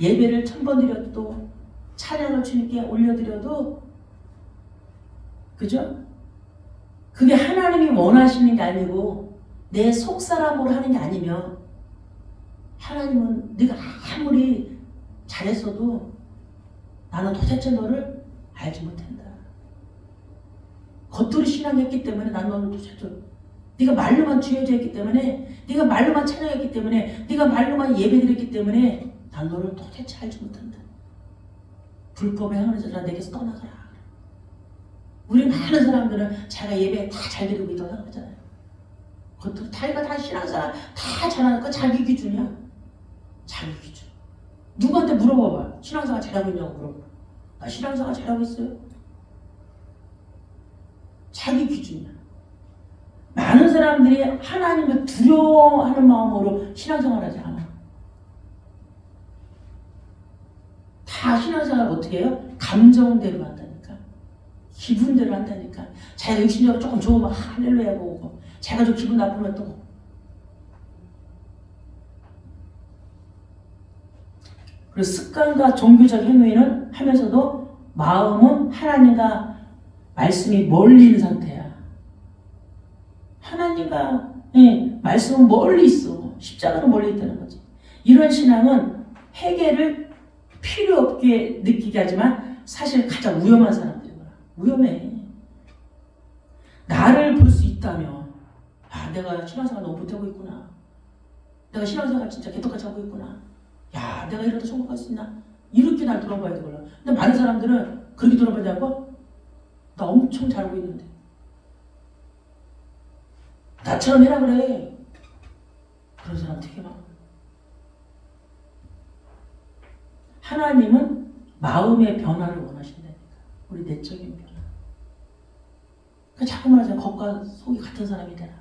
예배를 1000번 드려도 찬양을 주님께 올려드려도 그죠? 그게 하나님이 원하시는 게 아니고 내 속사람으로 하는 게 아니면 하나님은 네가 아무리 잘했어도 나는 도대체 너를 알지 못한다. 겉으로 신앙했기 때문에 난 너를 도대체 네가 말로만 주여졌기 때문에 네가 말로만 찬양했기 때문에 네가 말로만 예배드렸기 때문에 난 너를 도대체 알지 못한다. 불법에 행하는 자들아 내게서 떠나가라. 우리 많은 사람들은 자기가 예배 다 잘 드리고 있다고 생각하잖아요. 겉으로 자기가 다 신앙생활 다 잘하니까 자기 기준이야. 자기 기준. 누구한테 물어봐봐. 신앙생활 잘하고 있냐고 물어봐. 나 신앙생활 잘하고 있어요? 자기 기준이야. 많은 사람들이 하나님을 두려워하는 마음으로 신앙생활 하지 않아. 다 신앙생활 어떻게 해요? 감정대로 한다니까. 기분대로 한다니까. 자기가 육신적으로 조금 좋으면 할렐루야 보고 자기가 좀 기분 나쁘면 또 그리고 습관과 종교적 행위는 하면서도 마음은 하나님과 말씀이 멀리 있는 상태야. 하나님과 말씀은 멀리 있어. 십자가는 멀리 있다는 거지. 이런 신앙은 회개를 필요 없게 느끼게 하지만 사실 가장 위험한 사람들이야. 위험해. 나를 볼 수 있다면 내가 신앙생활 너무 못하고 있구나. 내가 신앙생활 진짜 개떡같이 하고 있구나. 야, 내가 이러다 천국 갈 수 있나? 이렇게 날 돌아봐야 되구나. 근데 많은 사람들은 그렇게 돌아보지 않고 나 엄청 잘하고 있는데 나처럼 해라 그래. 그런 사람 되게 많아. 하나님은 마음의 변화를 원하신다니까. 우리 내적인 변화. 그 자꾸 말하잖아. 겉과 속이 같은 사람이 되라.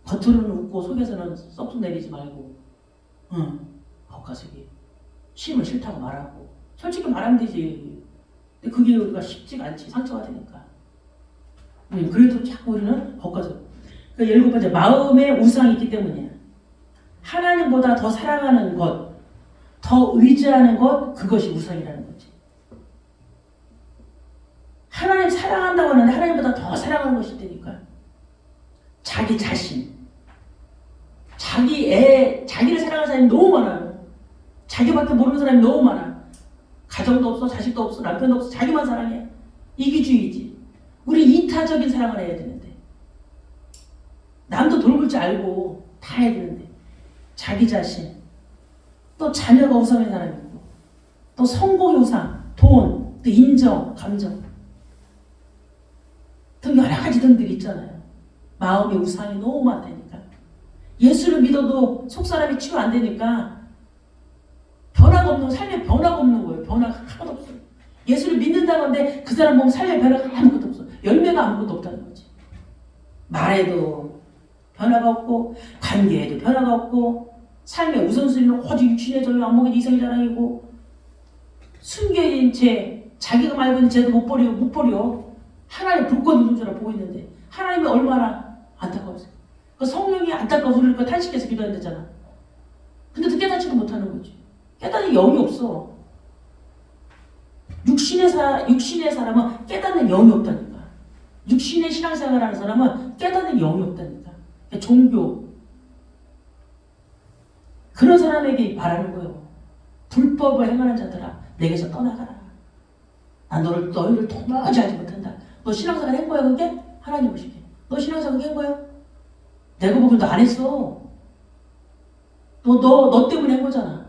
겉으로는 웃고 속에서는 썩 내리지 말고 겉과 속이 싫으면 싫다고 말하고 솔직히 말하면 되지. 근데 그게 우리가 쉽지가 않지. 상처가 되니까. 그래도 자꾸 우리는 겉과 속. 그러니까 7번째 마음에 우상이 있기 때문이야. 하나님보다 더 사랑하는 것, 더 의지하는 것, 그것이 우상이라는 거지. 하나님 사랑한다고 하는데 하나님보다 더 사랑하는 것이 되니까. 자기 자신, 자기를 사랑하는 사람이 너무 많아요. 자기밖에 모르는 사람이 너무 많아. 가정도 없어, 자식도 없어, 남편도 없어, 자기만 사랑해. 이기주의지. 우리 이타적인 사랑을 해야 되는데 남도 돌볼 줄 알고 다 해야 되는데 자기 자신, 또 자녀가 우상인 사람이 있고 또 성공의 우상, 돈, 또 인정, 감정 등 여러 가지 등들이 있잖아요. 마음의 우상이 너무 많다니까. 예수를 믿어도 속사람이 치유 안 되니까 변화가 없는 삶에 변화가 없는 거예요. 변화가 하나도 없어요. 예수를 믿는다고 하는데 그 사람 보면 삶에 변화가 아무것도 없어. 열매가 아무것도 없다는 거지. 말에도 변화가 없고 관계에도 변화가 없고 삶의 우선순위는 오직 육신의 정욕 안목의 이성의 자랑이고 숨겨진 채 자기가 말고 있는 죄도 못 버려. 하나님 불꽃 누른 줄 보고 있는데 하나님이 얼마나 안타까웠어요. 그 성령이 안타까워서 우리를 탄식해서 기도한다잖아. 근데도 깨닫지도 못하는 거지. 깨닫는 영이 없어. 육신의 사람은 깨닫는 영이 없다니까. 육신의 신앙생활하는 사람은 깨닫는 영이 없다니까. 종교. 그런 사람에게 바라는 거예요. 불법을 행하는 자들아, 내게서 떠나가라. 난 너희를 도무지 알지 못한다. 너 신앙생활 한 거야, 그게? 하나님 보시게. 너 신앙생활 한 거야? 내가 보기엔 너 안 했어. 너 때문에 한 거잖아.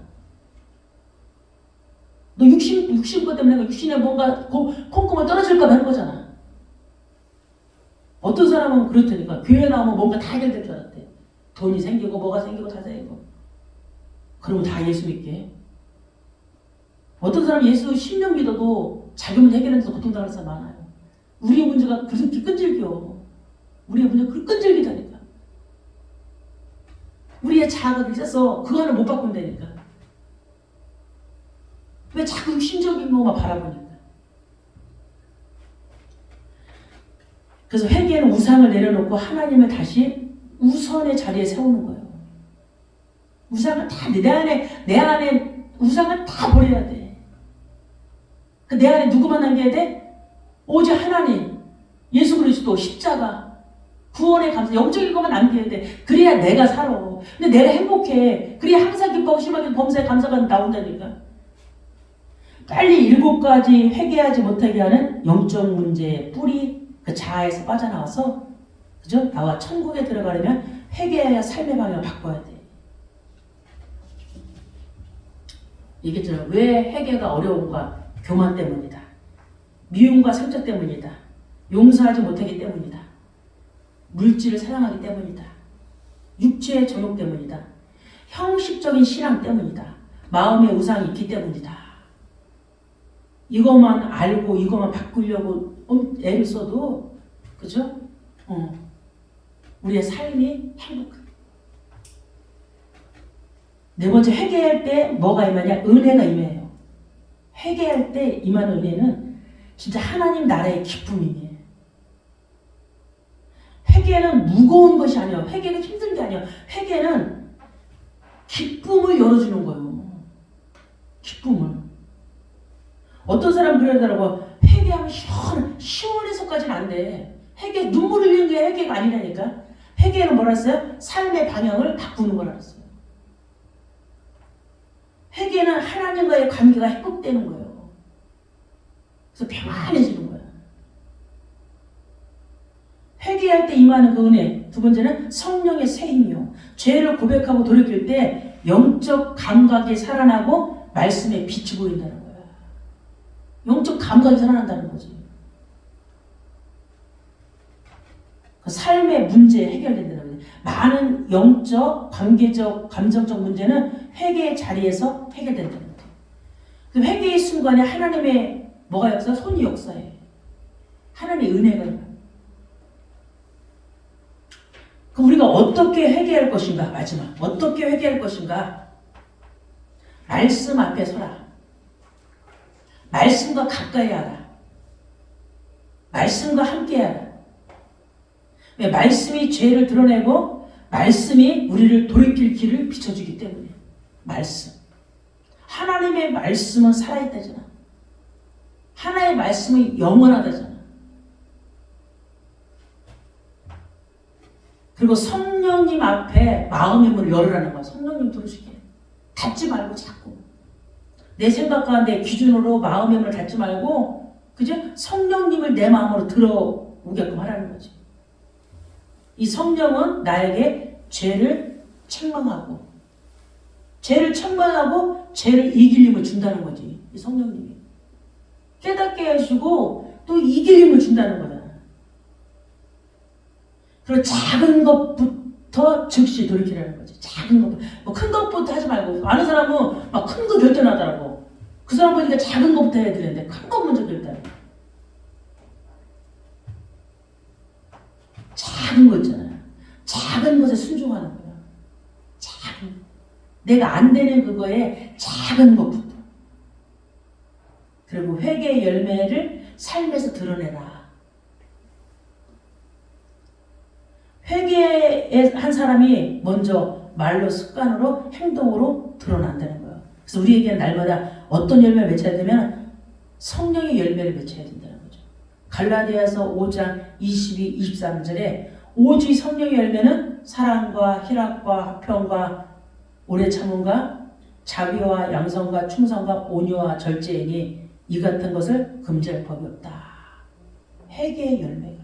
너 육신 것 때문에 육신에 뭔가 콩콩을 떨어질까 봐 한 거잖아. 어떤 사람은 그렇다니까. 교회 나오면 뭔가 다 해결될 줄 알았대. 돈이 생기고 뭐가 생기고 다 생기고. 그러면 다 예수 믿게. 어떤 사람은 예수 10년 믿어도 자기 문제 해결하면서 고통당하는 사람 많아요. 우리의 문제가 그렇게 끈질겨. 우리의 문제가 그렇게 끈질기다니까. 우리의 자아가 있어서 그 안을 못 바꾼다니까. 왜 자꾸 육신적인 것만 바라보니까. 그래서 회개는 우상을 내려놓고 하나님을 다시 우선의 자리에 세우는 거예요. 우상을 다 내 안에 우상을 다 버려야 돼. 내 안에 누구만 남겨야 돼? 오직 하나님, 예수 그리스도, 십자가, 구원의 감사, 영적인 것만 남겨야 돼. 그래야 내가 살아. 근데 내가 행복해. 그래야 항상 기뻐하고 심하게 범사에 감사가 나온다니까. 빨리 7가지 회개하지 못하게 하는 영적 문제의 뿌리, 그 자아에서 빠져나와서, 그죠? 나와 천국에 들어가려면 회개해야 삶의 방향을 바꿔야 돼. 얘기했잖아요. 왜 회개가 어려운가? 교만 때문이다. 미움과 상처 때문이다. 용서하지 못하기 때문이다. 물질을 사랑하기 때문이다. 육체의 정욕 때문이다. 형식적인 신앙 때문이다. 마음의 우상이 있기 때문이다. 이것만 알고 이것만 바꾸려고 애를 써도, 그죠? 우리의 삶이 행복해. 네 번째, 회개할 때 뭐가 임하냐? 은혜가 임해요. 회개할 때 임하는 은혜는 진짜 하나님 나라의 기쁨이에요. 회개는 무거운 것이 아니야. 회개는 힘든 게 아니야. 회개는 기쁨을 열어주는 거예요. 기쁨을. 어떤 사람 그러더라고. 회개하면 시원해서까지는 안 돼. 회개, 눈물 흘리는 게 회개가 아니라니까. 회개는 뭐라 했어요? 삶의 방향을 바꾸는 거라 했어요. 회개는 하나님과의 관계가 회복되는 거예요. 그래서 평안해지는 거야. 회개할 때 임하는 그 은혜. 두 번째는 성령의 새 힘이요. 죄를 고백하고 돌이킬 때 영적 감각이 살아나고 말씀에 빛이 보인다는 거야. 영적 감각이 살아난다는 거지. 그 삶의 문제 해결된다는 거지. 많은 영적, 관계적, 감정적 문제는 회개의 자리에서 해결된다는 거지. 그 회개의 순간에 하나님의 뭐가 역사? 손이 역사해. 하나님의 은혜가 일어나. 그럼 우리가 어떻게 회개할 것인가? 마지막. 어떻게 회개할 것인가? 말씀 앞에 서라. 말씀과 가까이 하라. 말씀과 함께 하라. 왜? 말씀이 죄를 드러내고 말씀이 우리를 돌이킬 길을 비춰주기 때문에. 말씀. 하나님의 말씀은 살아있다잖아. 하나님의 말씀은 영원하다잖아. 그리고 성령님 앞에 마음의 문을 열으라는 거야. 성령님 들으시게. 닫지 말고 자꾸. 내 생각과 내 기준으로 마음의 문을 닫지 말고, 그죠? 성령님을 내 마음으로 들어오게끔 하라는 거지. 이 성령은 나에게 죄를 책망하고, 죄를 이길 힘을 준다는 거지. 이 성령님이. 깨닫게 해주고 또 이길 힘을 준다는 거야. 그리고 작은 것부터 즉시 돌이키라는 거지. 작은 것부터. 뭐 큰 것부터 하지 말고. 아는 사람은 막 큰 거 결단하더라고. 그 사람 보니까 작은 것부터 해야 되는데 큰 거 먼저 결단해. 작은 거 있잖아요. 작은 것에 순종하는 거야. 작은. 내가 안 되는 그거에 작은 것부터. 그리고 회개의 열매를 삶에서 드러내라. 회개한 사람이 먼저 말로 습관으로 행동으로 드러난다는 거예요. 그래서 우리에게는 날마다 어떤 열매를 맺혀야 되면 성령의 열매를 맺혀야 된다는 거죠. 갈라디아서 5장 22, 23절에 오직 성령의 열매는 사랑과 희락과 화평과 오래 참음과 자비와 양성과 충성과 온유와 절제이니 이 같은 것을 금지할 법이 없다. 회개의 열매가.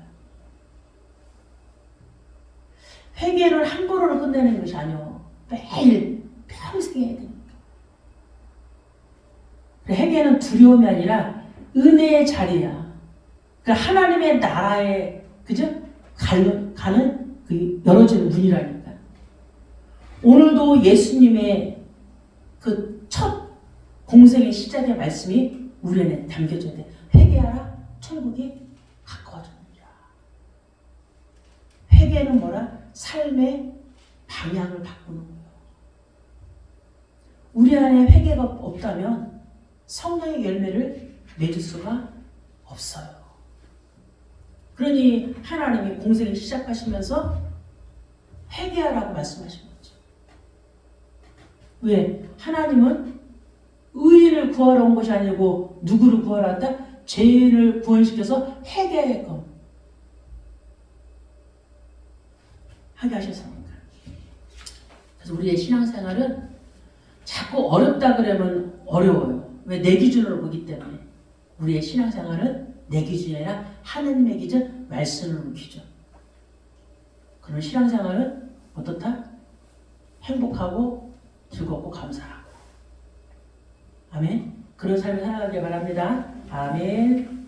회개를 한 번으로 끝내는 것이 아니오. 매일 평생 해야 됩니다. 회개는 두려움이 아니라 은혜의 자리야. 그러니까 하나님의 나라에 그죠? 가는 그 열어지는 문이라니까. 오늘도 예수님의 그 첫 공생의 시작의 말씀이 우리 안에 담겨져야 돼. 회개하라, 천국이 가까워졌느니라. 회개는 뭐라? 삶의 방향을 바꾸는 거예요. 우리 안에 회개가 없다면 성령의 열매를 맺을 수가 없어요. 그러니 하나님이 공생을 시작하시면서 회개하라고 말씀하신 거죠. 왜? 하나님은 의인을 구하러 온 것이 아니고 누구를 구하러 왔다? 죄인을 구원시켜서 회개하게끔 하게 하셨습니다. 그래서 우리의 신앙생활은 자꾸 어렵다 그러면 어려워요. 왜? 내 기준으로 보기 때문에. 우리의 신앙생활은 내 기준이 아니라 하나님의 기준, 말씀을 기준. 그런 신앙생활은 어떻다? 행복하고 즐겁고 감사하고. 아멘. 그런 삶을 살아가길 바랍니다. 아멘.